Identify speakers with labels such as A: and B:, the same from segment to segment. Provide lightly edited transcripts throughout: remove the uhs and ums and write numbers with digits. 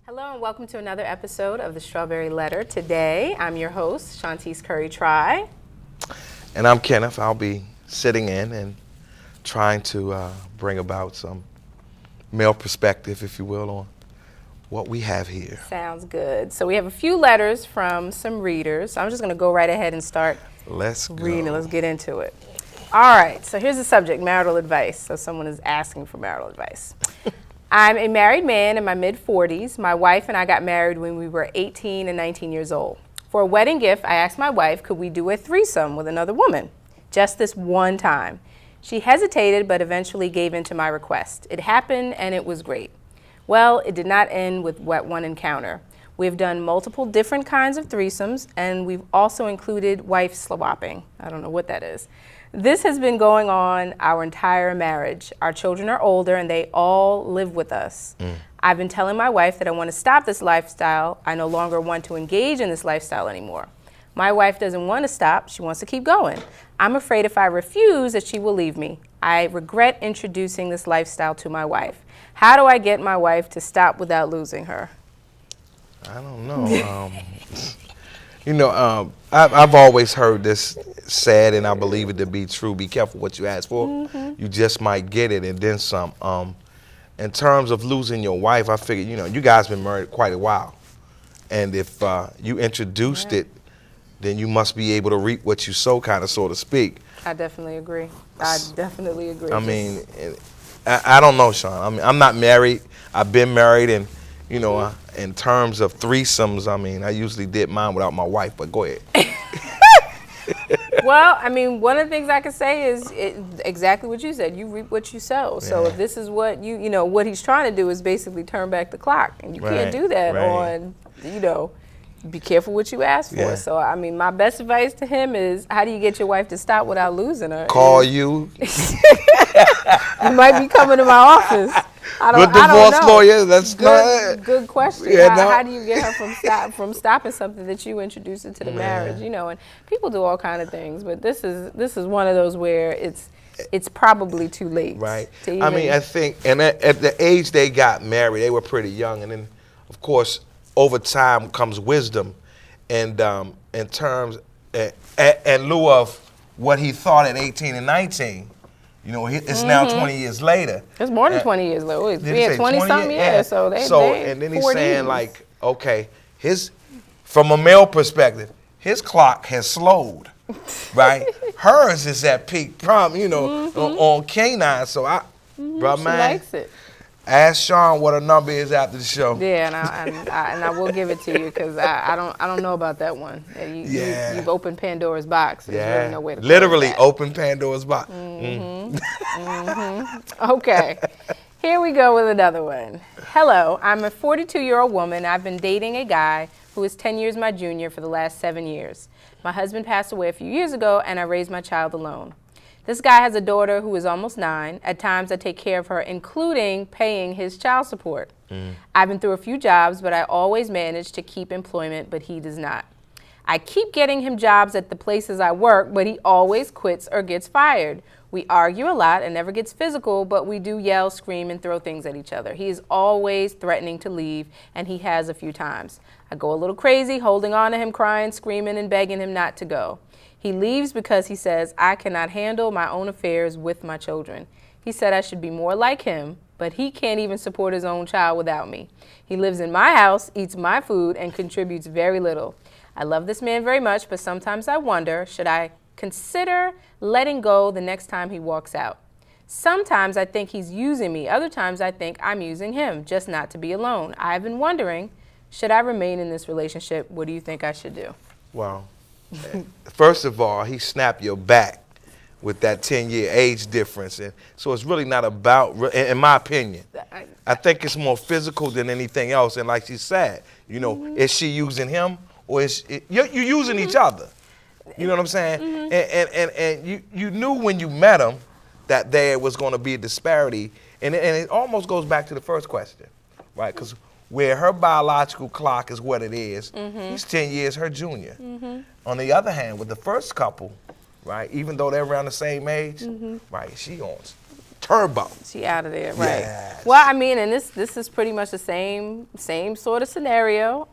A: Hello and welcome to another episode of the Strawberry Letter. Today, I'm your host, Shaun Trye.
B: And I'm Kenneth. I'll be sitting in and trying to bring about some male perspective, if you will, on what we have here.
A: Sounds good. So we have a few letters from some readers. So I'm just going to go right ahead and start reading. Let's get into it. All right, so here's the subject, marital advice. So someone is asking for marital advice. I'm a married man in my mid-40s. My wife and I got married when we were 18 and 19 years old. For a wedding gift, I asked my wife, could we do a threesome with another woman? Just this one time. She hesitated, but eventually gave in to my request. It happened, and it was great. Well, it did not end with one encounter. We've done multiple different kinds of threesomes, and we've also included wife swapping. I don't know what that is. This has been going on our entire marriage. Our children are older and they all live with us. I've been telling my wife that I want to stop this lifestyle. I no longer want to engage in this lifestyle anymore. My wife doesn't want to stop. She wants to keep going. I'm afraid if I refuse that she will leave me. I regret introducing this lifestyle to my wife. How do I get my wife to stop without losing her?
B: I don't know. I've always heard this said, and I believe it to be true. Be careful what you ask for. You just might get it and then some. In terms of losing your wife, I figured, you guys been married quite a while. And if you introduced it, then you must be able to reap what you sow, kind of, so to speak.
A: I definitely agree.
B: I mean, I don't know, Shaun. I'm not married. I've been married, and, in terms of threesomes, I usually did mine without my wife, but go ahead.
A: Well, one of the things I can say is exactly what you said. You reap what you sow. So if this is what what he's trying to do is basically turn back the clock, and you can't do that on, be careful what you ask for. Yeah. So, my best advice to him is, how do you get your wife to stop without losing her?
B: Call you.
A: You might be coming to my office.
B: Good divorce lawyer, that's
A: good question.
B: Yeah,
A: how do you get her from stopping something that you introduced into the marriage? And people do all kind of things, but this is one of those where it's probably too late.
B: Right. I think, and at the age they got married, they were pretty young, and then of course over time comes wisdom, and in terms in lieu of what he thought at 18 and 19. It's now 20 years later.
A: It's more than 20 years later. We had 20-something years, so
B: and then he's saying, like, okay, from a male perspective, his clock has slowed, right? Hers is at peak prom, on canine. So bro, man,
A: likes it.
B: Ask Shaun what her number is after the show.
A: Yeah, and I will give it to you, because I don't know about that one. You've opened Pandora's box. There's really no way to
B: literally open Pandora's box.
A: Okay, here we go with another one. Hello, I'm a 42-year-old woman. I've been dating a guy who is 10 years my junior for the last 7 years. My husband passed away a few years ago, and I raised my child alone. This guy has a daughter who is almost 9. At times, I take care of her, including paying his child support. I've been through a few jobs, but I always manage to keep employment, but he does not. I keep getting him jobs at the places I work, but he always quits or gets fired. We argue a lot and never gets physical, but we do yell, scream, and throw things at each other. He is always threatening to leave, and he has a few times. I go a little crazy, holding on to him, crying, screaming, and begging him not to go. He leaves because he says, I cannot handle my own affairs with my children. He said I should be more like him, but he can't even support his own child without me. He lives in my house, eats my food, and contributes very little. I love this man very much, but sometimes I wonder, should I consider letting go the next time he walks out? Sometimes I think he's using me. Other times I think I'm using him, just not to be alone. I've been wondering, should I remain in this relationship? What do you think I should do?
B: Wow. First of all, he snapped your back with that 10-year age difference. And so it's really not about, in my opinion, I think it's more physical than anything else. And like she said, is she using him, or you're using each other? You know what I'm saying? And you knew when you met him that there was going to be a disparity. And it almost goes back to the first question, right? Because where her biological clock is what it is, he's 10 years her junior. On the other hand, with the first couple, right, even though they're around the same age, right, she on turbo.
A: She out of there, right?
B: Yes.
A: Well, I mean, and this is pretty much the same sort of scenario,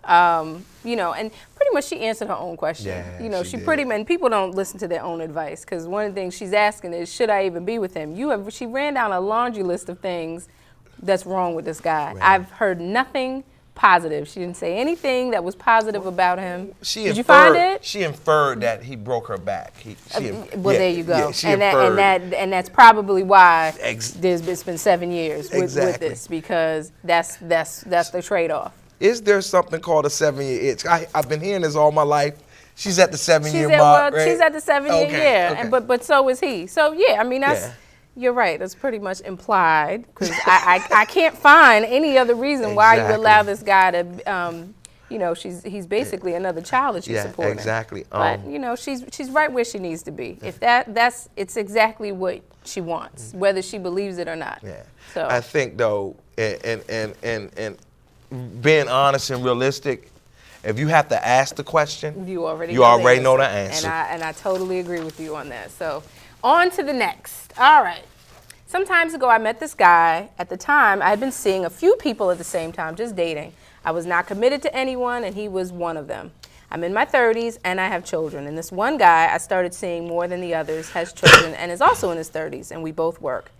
A: you know, and pretty much she answered her own question.
B: Yeah,
A: you know,
B: she
A: pretty
B: did.
A: much, and people don't listen to their own advice, because one of the things she's asking is, should I even be with him? She ran down a laundry list of things that's wrong with this guy.
B: Right.
A: I've heard nothing positive. She didn't say anything that was positive about him.
B: Did
A: you find it?
B: She inferred that he broke her back.
A: Well, there you go.
B: Yeah, she inferred.
A: And that's probably why
B: Ex-
A: it's been 7 years with
B: Exactly.
A: this, because that's the trade-off.
B: Is there something called a 7-year itch? I've been hearing this all my life. She's at the 7-year
A: She's
B: mark, right?
A: She's at the 7-year,
B: Okay,
A: yeah.
B: okay.
A: And, but so is he. So yeah, I mean
B: Yeah.
A: you're right. That's pretty much implied, because I can't find any other reason why you
B: Exactly.
A: allow this guy to, you know, he's basically another child that she's supporting.
B: Exactly.
A: But you know, she's right where she needs to be. If it's exactly what she wants, whether she believes it or not.
B: Yeah.
A: So
B: I think though, and being honest and realistic, if you have to ask the question,
A: you already
B: know the answer.
A: And I totally agree with you on that. So on to the next. All right. Some time ago, I met this guy. At the time, I had been seeing a few people at the same time, just dating. I was not committed to anyone, and he was one of them. I'm in my 30s, and I have children. And this one guy I started seeing more than the others has children and is also in his 30s, and we both work.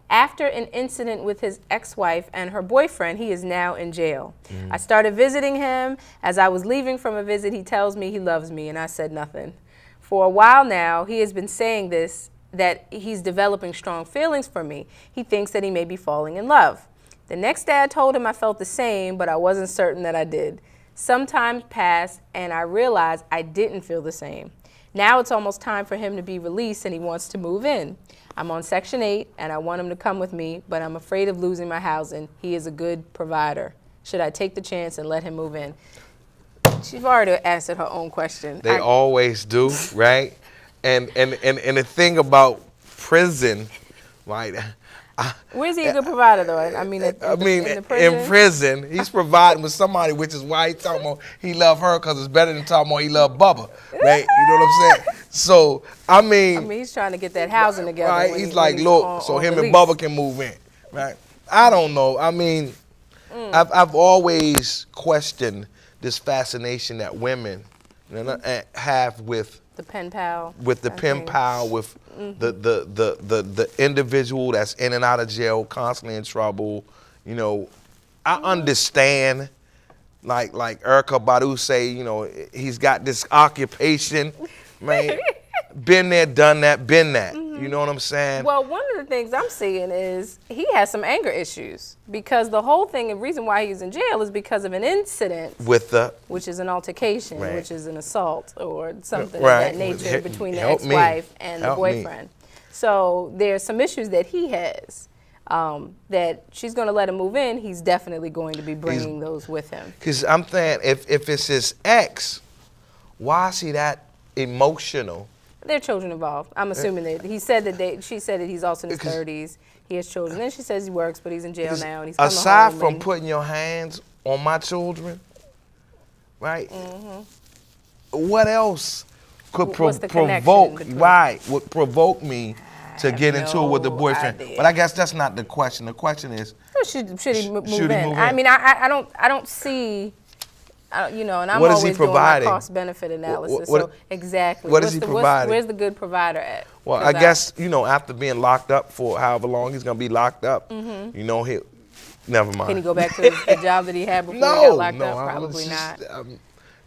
A: After an incident with his ex-wife and her boyfriend, he is now in jail. I started visiting him. As I was leaving from a visit, he tells me he loves me, and I said nothing. For a while now, he has been saying this, that he's developing strong feelings for me. He thinks that he may be falling in love. The next day I told him I felt the same, but I wasn't certain that I did. Some time passed, and I realized I didn't feel the same. Now it's almost time for him to be released, and he wants to move in. I'm on Section 8, and I want him to come with me, but I'm afraid of losing my housing. He is a good provider. Should I take the chance and let him move in? She's already answered her own question.
B: They always do, right? And the thing about prison, right?
A: Where's he a good provider, though? I mean, in the prison?
B: In prison, he's providing with somebody, which is why he's talking about he love her, because it's better than talking about he love Bubba, right? You know what I'm saying? So, I mean,
A: he's trying to get that housing together.
B: Right? He's like, look, so him and Bubba can move in, right? I don't know. I mean, I've always questioned this fascination that women have with
A: the pen pal.
B: With the pen pal, with the individual that's in and out of jail, constantly in trouble. You know, I understand, like Erykah Badu say, you know, he's got this occupation, man. Been there, done that, been that. You know what I'm saying?
A: Well, one of the things I'm seeing is he has some anger issues, because the whole thing, the reason why he's in jail is because of an incident which is an altercation, which is an assault or something of that nature between the ex-wife and the boyfriend. So there's some issues that he has that she's going to let him move in. He's definitely going to be bringing those with him.
B: Because I'm saying, if it's his ex, why is he that emotional?
A: There are children involved. I'm assuming that she said that he's also in his 30s. He has children. Then she says he works, but he's in jail now, and he's coming
B: aside
A: home.
B: From putting your hands on my children, right? What else could provoke? Right, would provoke me to get into it with the boyfriend? But I guess that's not the question. The question is,
A: should he move in? I mean, I don't see. You know, and I'm always doing my cost-benefit analysis. So exactly,
B: what is he providing?
A: Where's the good provider at?
B: Well, I guess, you know, after being locked up for however long he's gonna be locked up, you know, never mind.
A: Can he go back to the job that he had before he got locked up? Probably not.
B: I'm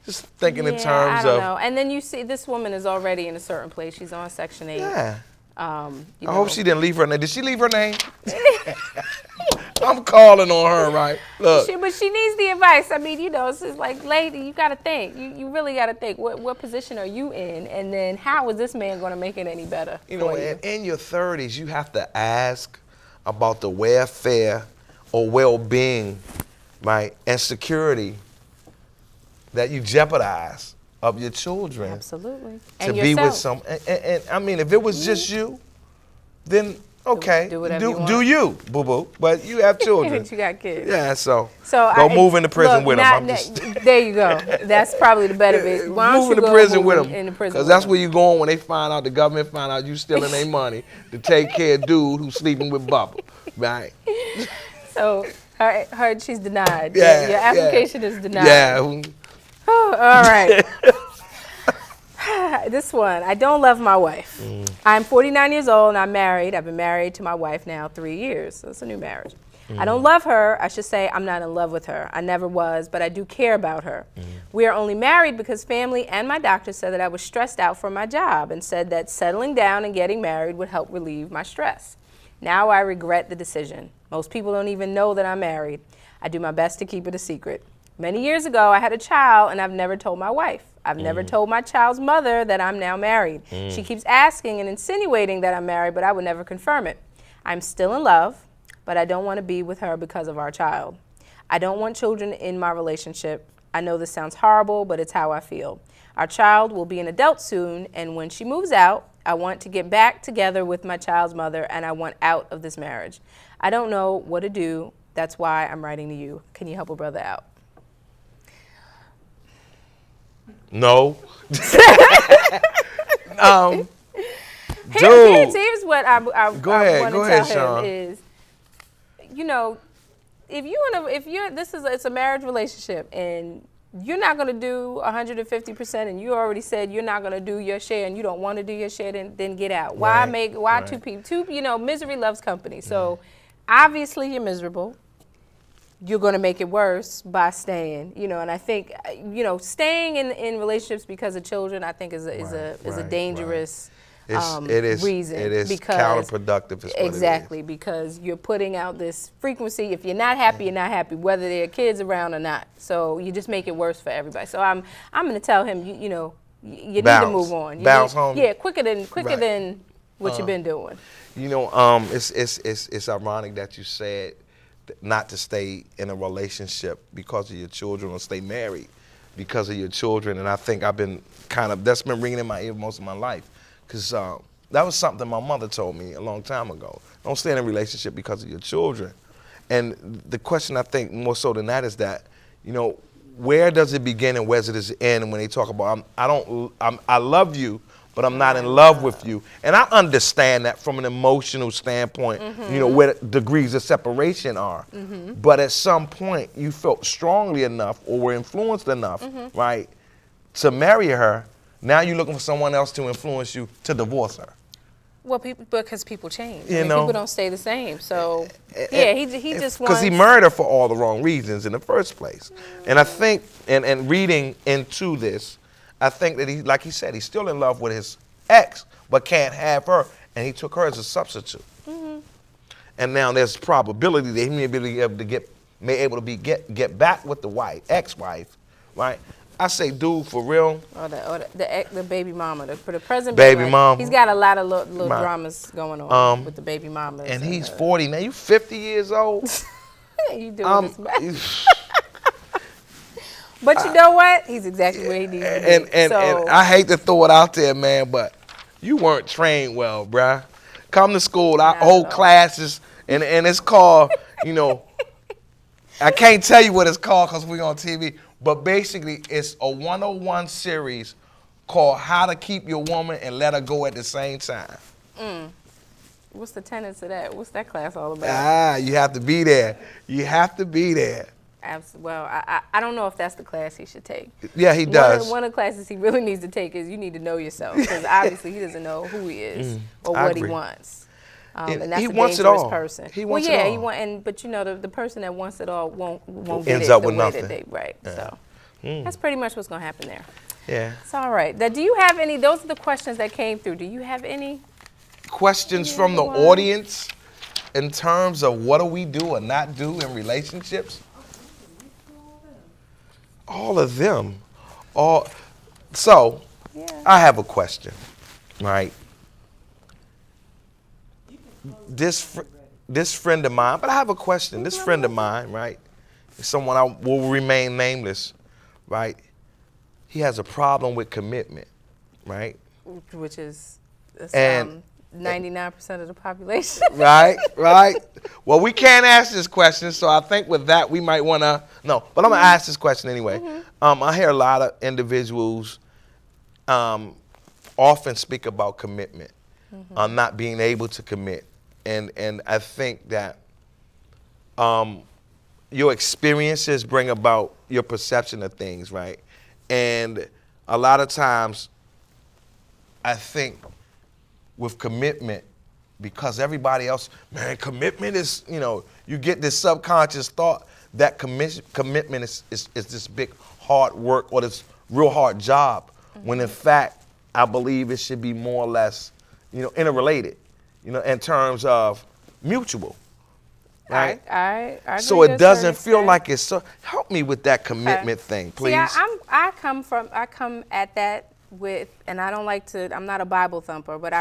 B: just thinking in terms
A: I don't know. And then you see, this woman is already in a certain place. She's on Section 8.
B: Yeah.
A: I
B: hope she didn't leave her name. Did she leave her name? I'm calling on her, right? Look.
A: But she needs the advice. I mean, you know, it's just like, lady, you got to think. You really got to think. What position are you in? And then how is this man going to make it any better?
B: You know, in your 30s, you have to ask about the welfare or well-being, right, and security that you jeopardize of your children.
A: Absolutely.
B: To be with some, and I mean, if it was just you, then Okay.
A: Do whatever you want.
B: Do you, boo-boo. But you have children.
A: You got kids.
B: Yeah, so
A: go
B: move into prison with them.
A: There you go. That's probably the better bit. Why don't
B: move
A: you
B: into
A: go
B: prison with
A: in the
B: them.
A: prison
B: Because that's where you going when they find out, the government find out you stealing their money to take care of dude who's sleeping with Bubba. Right?
A: So her she's denied.
B: Yeah,
A: your application is denied.
B: Yeah.
A: Oh, all right. This one, I don't love my wife. I'm 49 years old and I'm married. I've been married to my wife now 3 years, so it's a new marriage. I don't love her. I should say I'm not in love with her. I never was, but I do care about her. We are only married because family and my doctor said that I was stressed out from my job and said that settling down and getting married would help relieve my stress. Now I regret the decision. Most people don't even know that I'm married. I do my best to keep it a secret. Many years ago, I had a child and I've never told my wife. I've never told my child's mother that I'm now married. She keeps asking and insinuating that I'm married, but I would never confirm it. I'm still in love, but I don't want to be with her because of our child. I don't want children in my relationship. I know this sounds horrible, but it's how I feel. Our child will be an adult soon, and when she moves out, I want to get back together with my child's mother, and I want out of this marriage. I don't know what to do. That's why I'm writing to you. Can you help a brother out?
B: No.
A: Here's what I want to tell
B: Shaun.
A: him is, you know, it's a marriage relationship and you're not going to do 150% and you already said you're not going to do your share and you don't want to do your share, then get out. Why two people? Misery loves company. So obviously you're miserable. You're going to make it worse by staying, and I think, staying in relationships because of children, I think is a dangerous reason.
B: It is
A: because,
B: counterproductive. Is what
A: exactly, because you're putting out this frequency. If you're not happy, you're not happy, whether there are kids around or not. So you just make it worse for everybody. So I'm going to tell him, you need to move on.
B: Bounce home.
A: Yeah, quicker than what you've been doing.
B: It's ironic that you said not to stay in a relationship because of your children or stay married because of your children. And I think that's been ringing in my ear most of my life because that was something my mother told me a long time ago. Don't stay in a relationship because of your children. And the question I think more so than that is that, where does it begin and where does it end when they talk about, I love you, but I'm not in love with you. And I understand that from an emotional standpoint, where the degrees of separation are. But at some point, you felt strongly enough or were influenced enough, right, to marry her. Now you're looking for someone else to influence you to divorce her.
A: Well, because people change. People don't stay the same. So, he just wants...
B: Because he married her for all the wrong reasons in the first place. And I think, and reading into this, I think that like he said, he's still in love with his ex, but can't have her, and he took her as a substitute. And now there's probability that he may be able to get back with the ex-wife, right? I say, dude, for real.
A: The baby mama, the present
B: baby mama.
A: He's got a lot of little dramas going on with the baby mama.
B: And he's 40 now. You 50 years old.
A: You doing this? But you know what? He's exactly where he needs to be.
B: And I hate to throw it out there, man, but you weren't trained well, bruh. Come to school, our old classes, and it's called, I can't tell you what it's called because we're on TV, but basically it's a 101 series called How to Keep Your Woman and Let Her Go at the Same Time.
A: What's the tenets of that? What's that class all about?
B: You have to be there. You have to be there.
A: Well, I don't know if that's the class he should take.
B: Yeah, he does.
A: One of the classes he really needs to take is you need to know yourself, because obviously he doesn't know who he is or what he wants. And that's a dangerous person.
B: He wants it all.
A: But the person that wants it all won't get
B: ends
A: it
B: up
A: the
B: with
A: way
B: nothing.
A: that they right. So that's pretty much what's going to happen there.
B: Yeah.
A: It's all right. Now, do you have any? Those are the questions that came through. Do you have any
B: questions from the audience in terms of what do we do or not do in relationships? All of them. So, I have a question, right? This friend of mine, but I have a question. This friend of mine, right, is someone I will remain nameless, right? He has a problem with commitment, right?
A: Which is 99% of the population.
B: Right. Well, we can't ask this question, so I think with that we might want to, no, but I'm going to ask this question anyway. I hear a lot of individuals often speak about commitment, not being able to commit. And I think that your experiences bring about your perception of things, right? And a lot of times, I think with commitment, because everybody else, man, commitment is, you get this subconscious thought that commitment is this big hard work or this real hard job, when in fact, I believe it should be more or less, interrelated, in terms of mutual. Right.
A: I agree
B: so it doesn't feel
A: extent.
B: like it's so. Help me with that commitment thing, please.
A: See, I come at that with, and I don't like to. I'm not a Bible thumper, but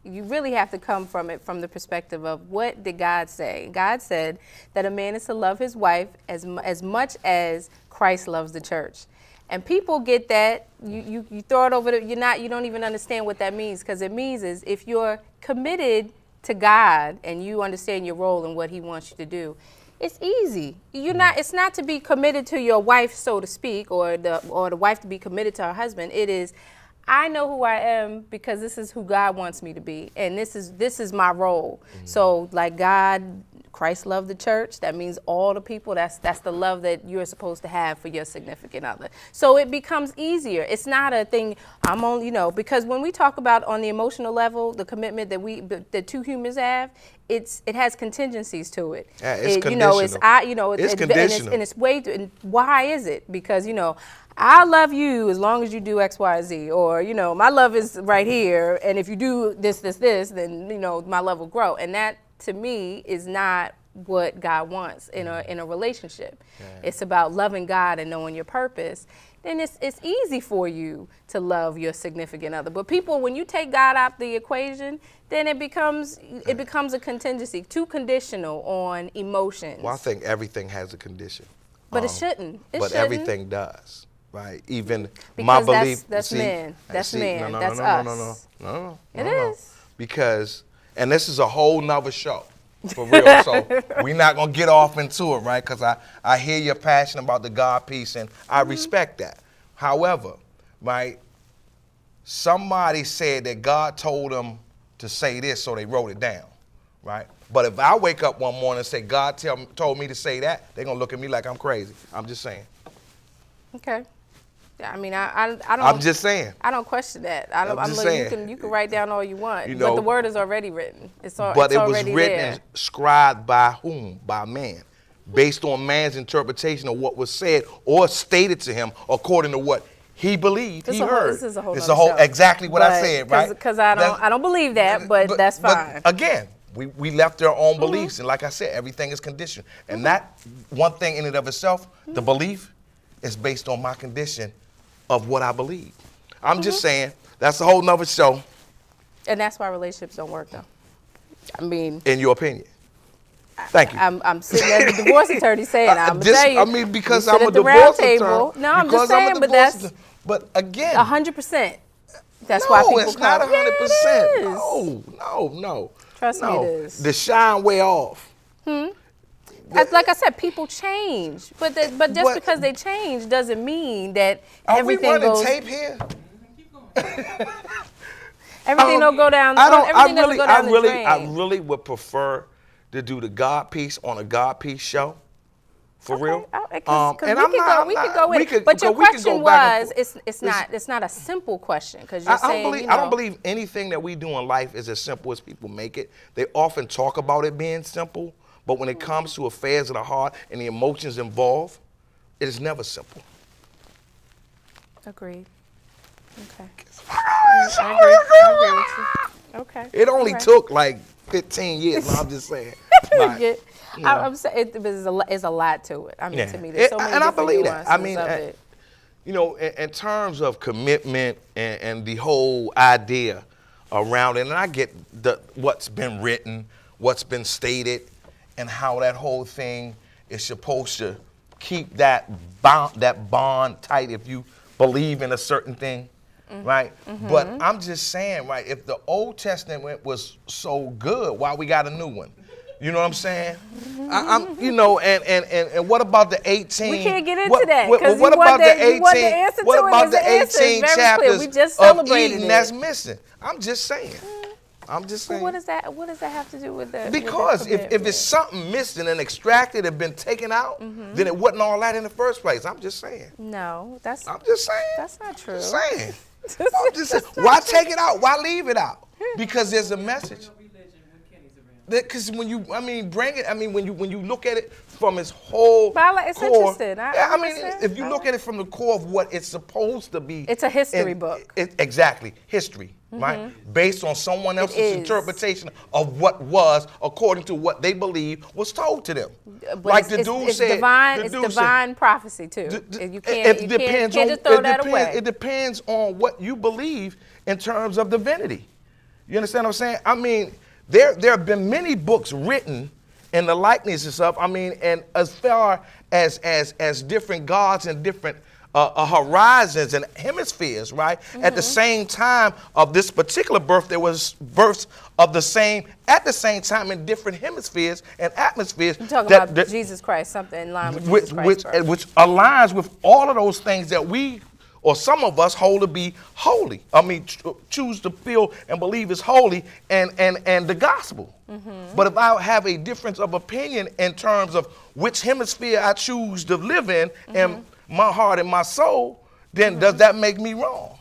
A: you really have to come from it from the perspective of what did God say? God said that a man is to love his wife as much as Christ loves the church. And people get that, you throw it over you don't even understand what that means, because it means is if you're committed to God and you understand your role and what he wants you to do, it's easy. It's not to be committed to your wife, so to speak, or the wife to be committed to her husband. It is, I know who I am because this is who God wants me to be, and this is my role. So like Christ loved the church. That means all the people. That's the love that you're supposed to have for your significant other. So it becomes easier. It's not a thing. I'm only, because when we talk about on the emotional level, the commitment that the two humans have, it has contingencies to it.
B: Yeah, it's conditional.
A: It's conditional. And it's way. And why is it? Because I love you as long as you do X, Y, Z, or my love is right here, and if you do this, then my love will grow. And that, to me, is not what God wants in a relationship. Yeah. It's about loving God and knowing your purpose. Then it's easy for you to love your significant other. But people, when you take God out the equation, then it becomes a contingency, too conditional on emotions.
B: Well, I think everything has a condition.
A: But it shouldn't.
B: Everything does. Right, even
A: because
B: my belief.
A: That's man. That's man. That's us.
B: No.
A: It is.
B: Because, and this is a whole nother show, for real. So we're not gonna get off into it, right? Because I hear your passion about the God piece, and I respect that. However, right, somebody said that God told them to say this, so they wrote it down, right? But if I wake up one morning and say God told me to say that, they're gonna look at me like I'm crazy. I'm just saying.
A: Okay. I mean, I don't.
B: I'm just saying.
A: I don't question that. I'm just saying. You can write down all you want, but the word is already written.
B: But it was written and scribed by whom? By man, based on man's interpretation of what was said or stated to him according to what he believed, he heard.
A: This is a whole.
B: It's exactly what I said, right?
A: Because I don't believe that, but that's fine.
B: But again, we left our own beliefs, and like I said, everything is conditioned, and that one thing in and of itself, the belief, is based on my condition of what I believe. I'm just saying, that's a whole nother show.
A: And that's why relationships don't work, though. I mean,
B: in your opinion. Thank you.
A: I'm sitting as a divorce attorney saying, I'm going to tell you.
B: I mean, because I'm a divorce attorney.
A: No, I'm just saying, but that's.
B: But again.
A: 100%. That's why people
B: it's not 100%.
A: Yeah,
B: No.
A: Trust me, it is.
B: The shine way off.
A: Like I said, people change, but just because they change doesn't mean that everything goes.
B: Are we running tape here?
A: Everything don't go down. Everything doesn't go down the drain.
B: I really would prefer to do the God piece on a God piece show. For real.
A: We could go with it. But your question was, it's not a simple question, because you're saying,
B: I don't believe anything that we do in life is as simple as people make it. They often talk about it being simple. But when it comes to affairs of the heart and the emotions involved, it is never simple.
A: Agreed. Okay. I agree with you. Okay.
B: It only took like 15 years. No, I'm just saying.
A: I'm saying it's a lot to it. I mean, to me, there's so many
B: and I
A: different
B: believe that. I
A: nuances
B: mean, in terms of commitment and the whole idea around it, and I get what's been written, what's been stated, and how that whole thing is supposed to keep that bond tight if you believe in a certain thing. right? But I'm just saying, right, if the Old Testament was so good, why we got a new one? You know what I'm saying? I'm, you know, and what about the 18?
A: We can't get into that because
B: what about the 18? What about the 18
A: very
B: chapters
A: clear. We just
B: of
A: celebrated
B: Eden that's missing? I'm just saying. I'm just saying.
A: Well, what does that have to do with the?
B: Because if it's something missing and extracted and been taken out, then it wasn't all that in the first place. I'm just saying.
A: No, that's.
B: I'm just saying.
A: That's not true.
B: Just saying. I'm just saying. Why take it out? Why leave it out? Because there's a message. Because when you, bring it. When you look at it from its whole
A: it's
B: core.
A: interesting.
B: If you look at it from the core of what it's supposed to be,
A: it's a history book.
B: Exactly, history, right? Based on someone else's interpretation of what was according to what they believe was told to them.
A: But
B: like the dude said,
A: it's divine prophecy too. You can't just throw that away.
B: It depends on what you believe in terms of divinity. You understand what I'm saying? There have been many books written in the likenesses of, and as far as different gods and different horizons and hemispheres, right? At the same time of this particular birth, there was births of the same, at the same time in different hemispheres and atmospheres.
A: You're talking about Jesus Christ, something in line with Jesus Christ.
B: Which aligns with all of those things that we, or some of us, hold to be holy. Choose to feel and believe is holy and the gospel. But if I have a difference of opinion in terms of which hemisphere I choose to live in and my heart and my soul, then does that make me wrong?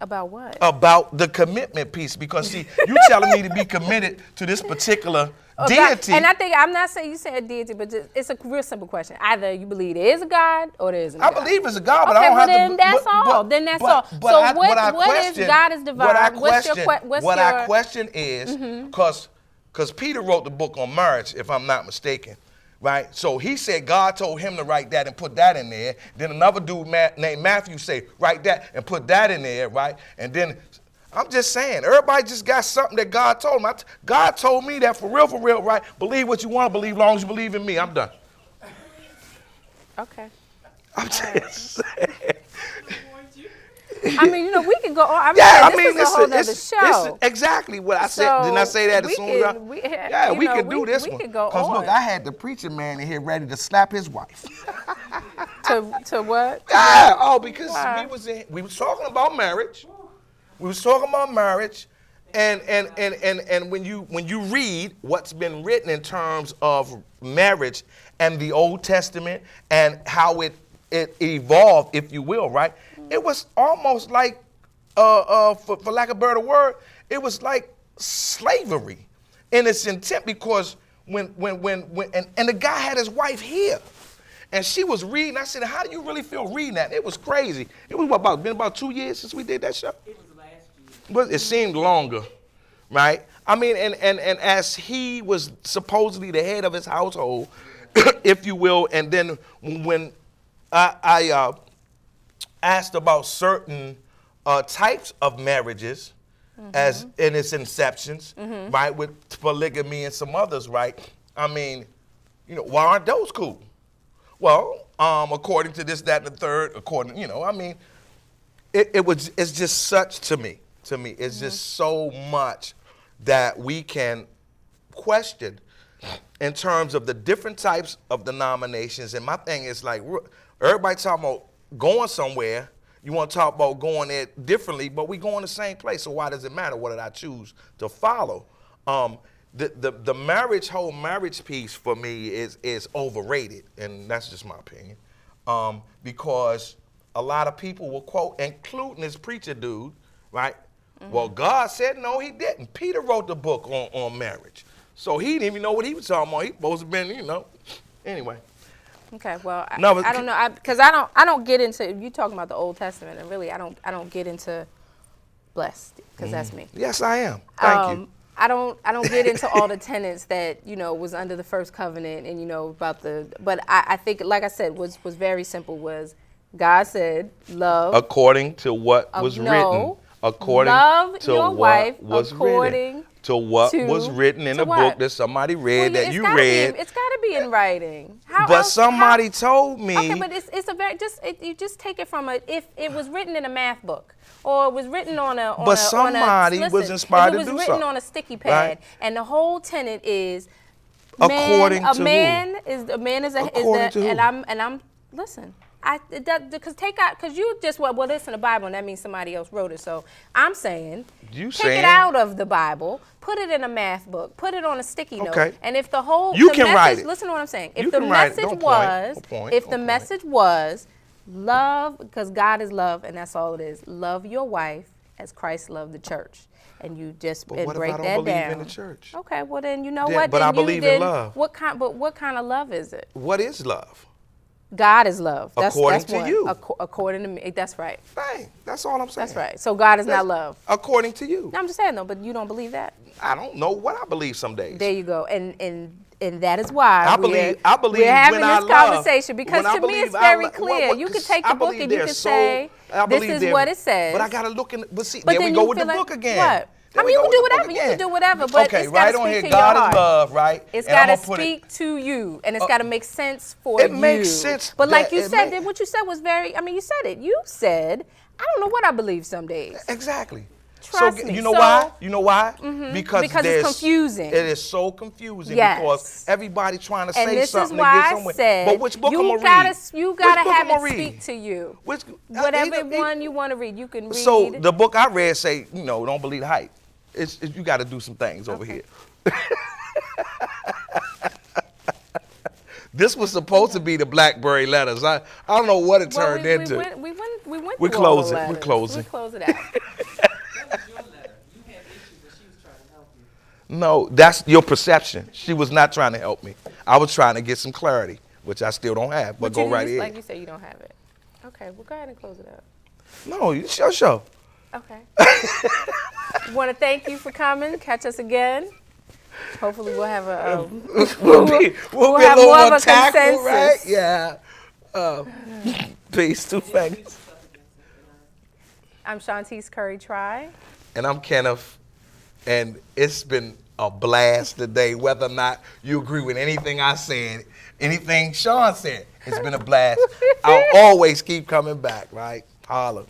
A: About what?
B: About the commitment piece. Because see, you telling me to be committed to this particular deity.
A: And I'm not saying you said deity, but it's a real simple question. Either you believe there is a God or there isn't a God.
B: I believe it's a God, but
A: okay,
B: I don't have
A: then
B: to.
A: That's all. Then that's all. So what if God is divine?
B: What I question is, because Peter wrote the book on marriage, if I'm not mistaken, right? So he said God told him to write that and put that in there. Then another dude named Matthew say, write that and put that in there, right? And then I'm just saying, everybody just got something that God told them. God told me that for real, right? Believe what you want to believe, as long as you believe in me. I'm done.
A: Okay.
B: I'm just saying.
A: We could go on. This is a whole other show.
B: It's exactly what I said. Didn't I say that as soon as we could do this one. Because look, I had the preacher man in here ready to slap his wife.
A: To what?
B: Yeah. Because we was talking about marriage. We was talking about marriage, and when you read what's been written in terms of marriage and the Old Testament and how it evolved, if you will, right? It was almost like, for lack of a better word, it was like slavery in its intent, because when the guy had his wife here. And she was reading. I said, how do you really feel reading that? It was crazy. It was been about 2 years since we did that show? It was last year. But it seemed longer, right? And as he was supposedly the head of his household, if you will, and then when I asked about certain types of marriages as in its inceptions, right, with polygamy and some others, right? Why aren't those cool? Well, according to this, that, and the third, it's just such to me, it's just so much that we can question in terms of the different types of denominations. And my thing is like, everybody talking about going somewhere, you want to talk about going there differently, but we going the same place, so why does it matter? What did I choose to follow? The whole marriage piece for me is overrated, and that's just my opinion. Because a lot of people will quote, including this preacher dude, right? Well, God said no, he didn't. Peter wrote the book on marriage. So he didn't even know what he was talking about. He supposed to have been, anyway.
A: Okay, well, I don't know, because I don't get into, you talking about the Old Testament, and really I don't get into blessed, because that's me.
B: Yes, I am. Thank you.
A: I don't get into all the tenets that was under the first covenant, and but I think, like I said, was very simple. Was God said love
B: according to what was written, according
A: love
B: to
A: your
B: what
A: wife
B: was
A: according
B: written, to what was written in a book that somebody read, that you read.
A: It's got to be in writing. How
B: But
A: else,
B: somebody told me.
A: Okay, but it's a very you just take it from if it was written in a math book or it was written on a
B: But somebody was inspired to do
A: If it was
B: something.
A: written on a sticky pad,
B: Right.
A: and the whole tenet is
B: According to who?
A: a man is
B: According to who?
A: and I'm listen. Because you just well it's in the Bible and that means somebody else wrote it. So I'm saying take it out of the Bible, put it in a math book, put it on a sticky note, and if the whole
B: you can write it.
A: Listen to what I'm saying.
B: You
A: If the
B: can write it.
A: message
B: Don't
A: was
B: point.
A: if the message was love, because God is love and that's all it is. Love your wife as Christ loved the church. And you just
B: But what
A: break
B: if I
A: that
B: don't believe
A: down.
B: in the church?
A: Okay, well then you know
B: Then-
A: what?
B: but
A: then
B: I believe in love.
A: What kind of love is it?
B: What is love?
A: God is love.
B: According to
A: one.
B: you.
A: According to me, that's right.
B: Bang. That's all I'm saying.
A: That's right. So God is not love.
B: According to you.
A: No, I'm just saying though, but you don't believe that.
B: I don't know what I believe some days.
A: There you go. And that is why
B: I believe
A: we're having
B: when I
A: this
B: love,
A: conversation because
B: when I
A: to me
B: believe
A: it's very
B: I lo-
A: clear.
B: what-
A: You could
B: 'cause
A: take
B: I
A: the book
B: believe
A: and you
B: they're
A: could
B: so-
A: say
B: I
A: this
B: believe
A: is
B: they're-
A: what it says.
B: But I gotta look in. But see,
A: But
B: there we
A: then
B: go
A: you
B: with the
A: feel
B: book
A: like,
B: again.
A: What?
B: There
A: I
B: we
A: mean,
B: go
A: you can do
B: with the book
A: whatever. You can
B: again.
A: do whatever, but
B: okay,
A: it's gotta
B: right on
A: speak
B: here.
A: to
B: God
A: your
B: is
A: heart.
B: love, right?
A: It's
B: And I'm
A: got to
B: gonna put it-
A: speak to you, and it's got to make sense for you.
B: It makes sense
A: But like
B: that
A: you
B: it
A: said,
B: make-
A: what you said was very. I mean, you said it. You said, I don't know what I believe some days.
B: Exactly.
A: Trust me.
B: You know why? You know why? Because
A: it's confusing.
B: It is so confusing
A: Yes.
B: because everybody trying to
A: And
B: say
A: this
B: something
A: is why
B: to get
A: I
B: somewhere.
A: said
B: But which book I'm
A: you
B: gonna
A: gotta
B: read?
A: you gotta
B: Which book
A: have
B: I'ma
A: it
B: read?
A: speak to you.
B: Which,
A: Whatever one you want to read, you can read.
B: So the book I read say, don't believe the hype. You got to do some things over here. This was supposed to be the Blackberry letters. I don't know what it turned into.
A: We
B: closing. We're closing.
A: We close it out.
B: No, that's your perception. She was not trying to help me. I was trying to get some clarity, which I still don't have. But go right ahead.
A: Like you say, you don't have it. Okay, well go ahead and close it out.
B: No, you show.
A: Okay. Want to thank you for coming. Catch us again. Hopefully we'll have a
B: we'll be a little more tactful, right? Yeah. Peace. 2 fingers.
A: I'm Shaun Trye.
B: And I'm Kenneth. And it's been a blast today, whether or not you agree with anything I said, anything Shaun said. It's been a blast. I'll always keep coming back, right? Holla.